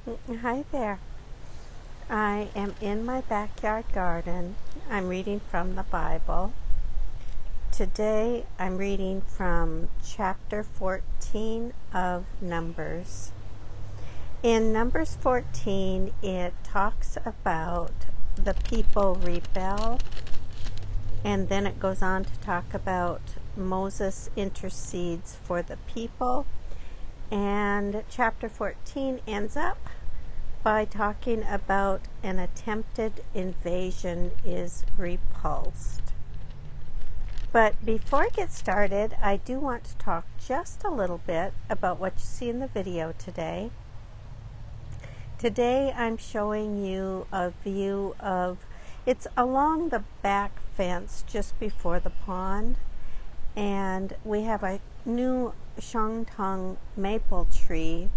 Hi there. I am in my backyard garden. I'm reading from the Bible. Today I'm reading from chapter 14 of Numbers. In Numbers 14, it talks about the people rebel, and then it goes on to talk about Moses intercedes for the people. And chapter 14 ends up by talking about an attempted invasion is repulsed. But before I get started, I do want to talk just a little bit about what you see in the video today. Today I'm showing you a view of, it's along the back fence just before the pond, and we have a new Shangtong maple tree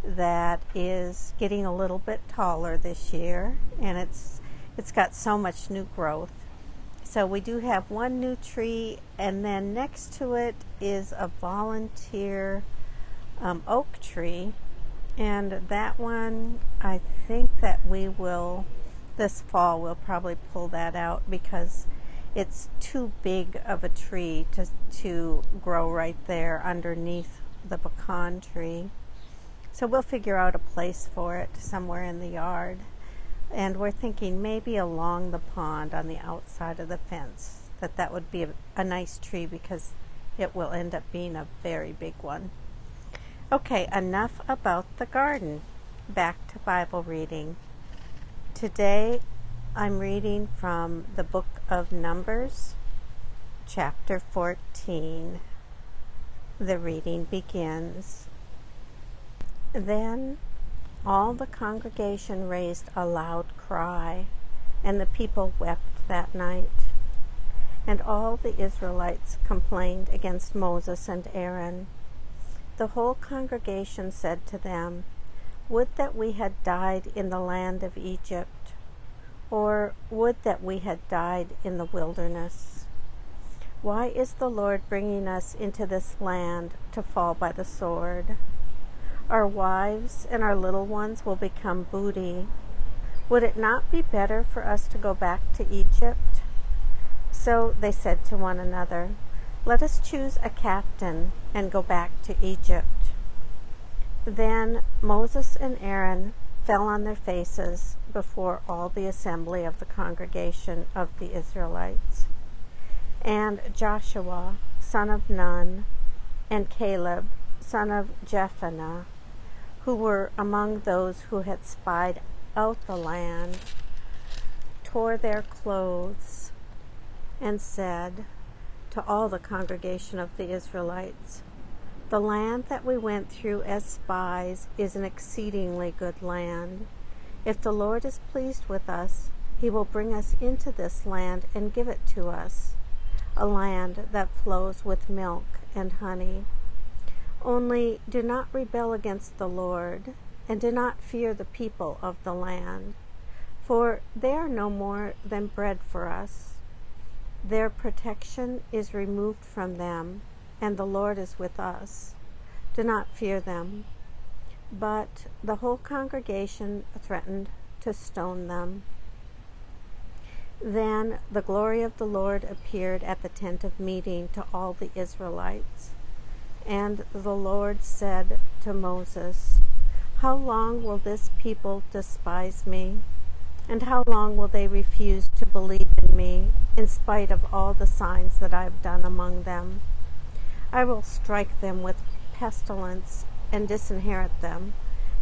that is getting a little bit taller this year, and it's got so much new growth. So we do have one new tree, and then next to it is a volunteer oak tree, and that one I think that we will this fall we'll probably pull that out because it's too big of a tree to grow right there underneath the pecan tree. So we'll figure out a place for it somewhere in the yard. And we're thinking maybe along the pond on the outside of the fence, that would be a nice tree because it will end up being a very big one. Okay, enough about the garden. Back to Bible reading. Today I'm reading from the book of Numbers, chapter 14. The reading begins. Then all the congregation raised a loud cry, and the people wept that night. And all the Israelites complained against Moses and Aaron. The whole congregation said to them, "Would that we had died in the land of Egypt, or would that we had died in the wilderness. Why is the Lord bringing us into this land to fall by the sword? Our wives and our little ones will become booty. Would it not be better for us to go back to Egypt?" So they said to one another, "Let us choose a captain and go back to Egypt." Then Moses and Aaron fell on their faces before all the assembly of the congregation of the Israelites. And Joshua, son of Nun, and Caleb, son of Jephunneh, who were among those who had spied out the land, tore their clothes and said to all the congregation of the Israelites, "The land that we went through as spies is an exceedingly good land. If the Lord is pleased with us, he will bring us into this land and give it to us, a land that flows with milk and honey. Only do not rebel against the Lord, and do not fear the people of the land, for they are no more than bread for us. Their protection is removed from them, and the Lord is with us. Do not fear them." But the whole congregation threatened to stone them. Then the glory of the Lord appeared at the tent of meeting to all the Israelites. And the Lord said to Moses, "How long will this people despise me? And how long will they refuse to believe in me, in spite of all the signs that I have done among them? I will strike them with pestilence and disinherit them,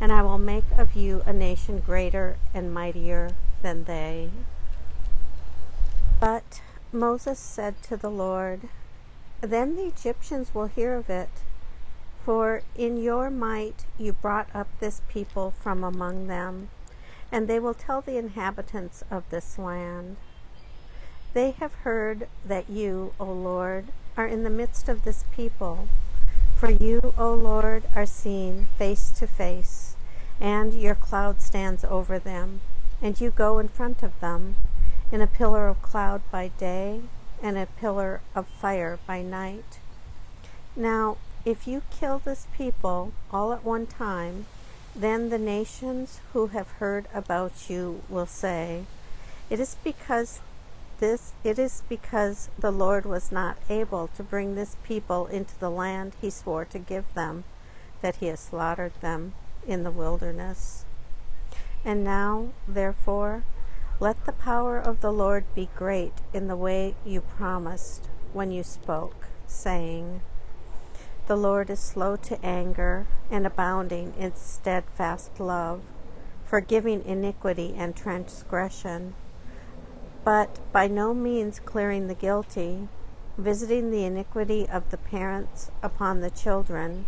and I will make of you a nation greater and mightier than they." But Moses said to the Lord, "Then the Egyptians will hear of it, for in your might you brought up this people from among them, and they will tell the inhabitants of this land. They have heard that you, O Lord, are in the midst of this people. For you, O Lord, are seen face to face, and your cloud stands over them, and you go in front of them, in a pillar of cloud by day, and a pillar of fire by night. Now, if you kill this people all at one time, Then the nations who have heard about you will say, It is because the Lord was not able to bring this people into the land he swore to give them, that he has slaughtered them in the wilderness. And now, therefore, let the power of the Lord be great in the way you promised when you spoke, saying, The Lord is slow to anger and abounding in steadfast love, forgiving iniquity and transgression, but by no means clearing the guilty, visiting the iniquity of the parents upon the children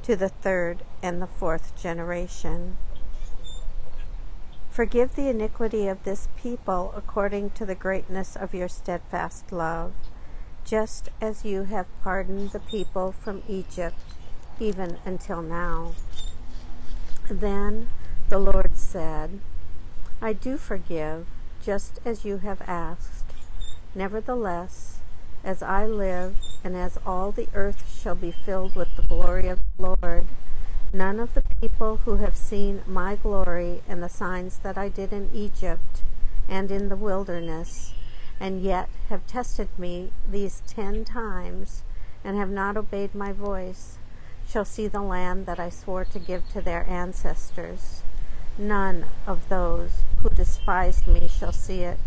to the third and the fourth generation. Forgive the iniquity of this people according to the greatness of your steadfast love, just as you have pardoned the people from Egypt, even until now. Then the Lord said, I do forgive, just as you have asked. Nevertheless, as I live, and as all the earth shall be filled with the glory of the Lord, none of the people who have seen my glory and the signs that I did in Egypt and in the wilderness, and yet have tested me these 10 times, and have not obeyed my voice, shall see the land that I swore to give to their ancestors. None of those who despised me shall see it.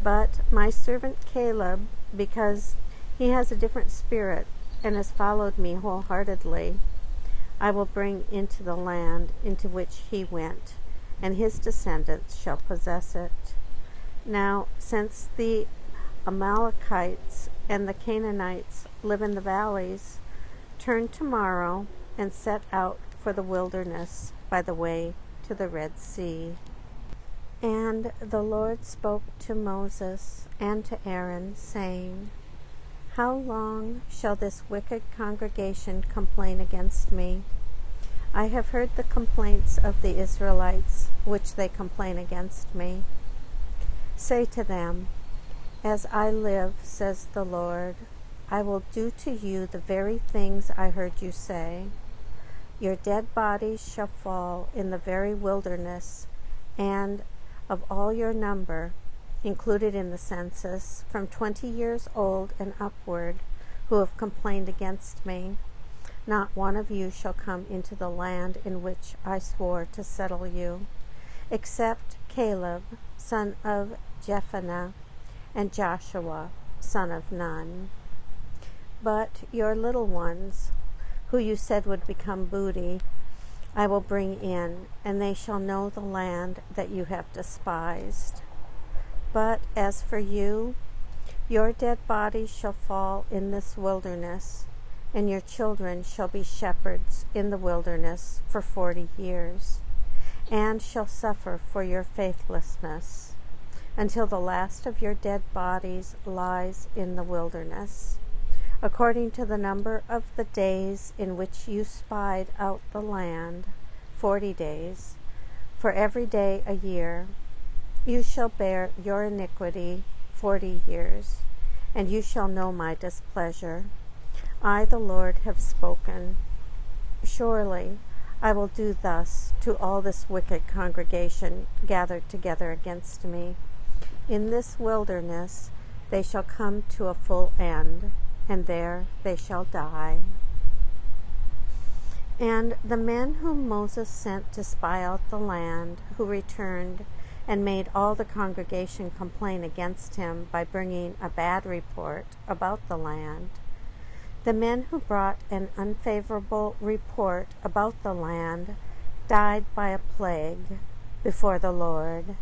But my servant Caleb, because he has a different spirit and has followed me wholeheartedly, I will bring into the land into which he went, and his descendants shall possess it. Now, since the Amalekites and the Canaanites live in the valleys, turn tomorrow and set out for the wilderness by the way to the Red Sea. And the Lord spoke to Moses and to Aaron, saying, How long shall this wicked congregation complain against me? I have heard the complaints of the Israelites, which they complain against me. Say to them, As I live, says the Lord, I will do to you the very things I heard you say. Your dead bodies shall fall in the very wilderness, and of all your number, included in the census, from 20 years old and upward, who have complained against me, not one of you shall come into the land in which I swore to settle you, except Caleb, son of Jephunneh, and Joshua, son of Nun. But your little ones, who you said would become booty, I will bring in, and they shall know the land that you have despised. But as for you, your dead bodies shall fall in this wilderness, and your children shall be shepherds in the wilderness for 40 years, and shall suffer for your faithlessness, until the last of your dead bodies lies in the wilderness, according to the number of the days in which you spied out the land, 40 days, for every day a year. You shall bear your iniquity 40 years, and you shall know my displeasure. I, the Lord, have spoken. Surely I will do thus to all this wicked congregation gathered together against me. In this wilderness they shall come to a full end, and there they shall die. And the men whom Moses sent to spy out the land, who returned and made all the congregation complain against him by bringing a bad report about the land, the men who brought an unfavorable report about the land died by a plague before the Lord.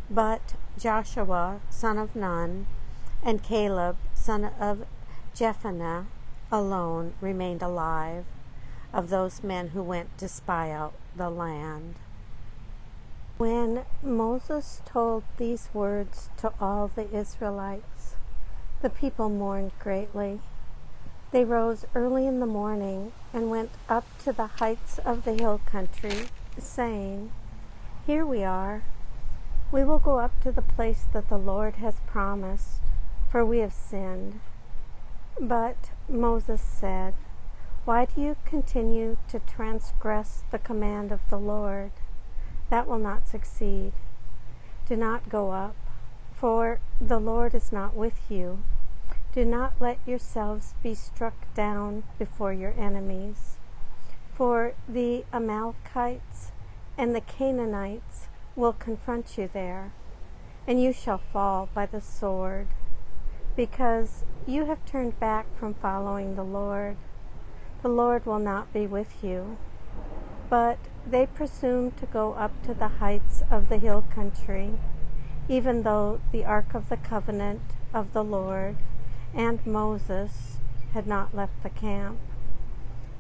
But Joshua, son of Nun, and Caleb, son of Jephunneh, alone remained alive, of those men who went to spy out the land. When Moses told these words to all the Israelites, the people mourned greatly. They rose early in the morning and went up to the heights of the hill country, saying, Here we are. We will go up to the place that the Lord has promised, for we have sinned. But Moses said, Why do you continue to transgress the command of the Lord? That will not succeed. Do not go up, for the Lord is not with you. Do not let yourselves be struck down before your enemies. For the Amalekites and the Canaanites will confront you there, and you shall fall by the sword, because you have turned back from following the Lord. The Lord will not be with you. But they presumed to go up to the heights of the hill country, even though the Ark of the Covenant of the Lord and Moses had not left the camp.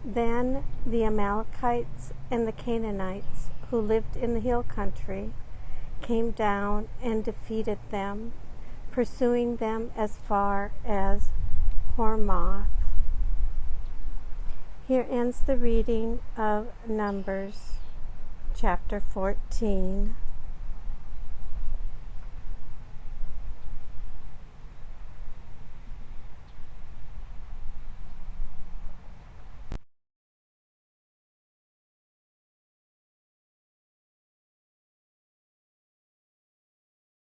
Then the Amalekites and the Canaanites who lived in the hill country came down and defeated them, pursuing them as far as Hormah. Here ends the reading of Numbers, chapter 14.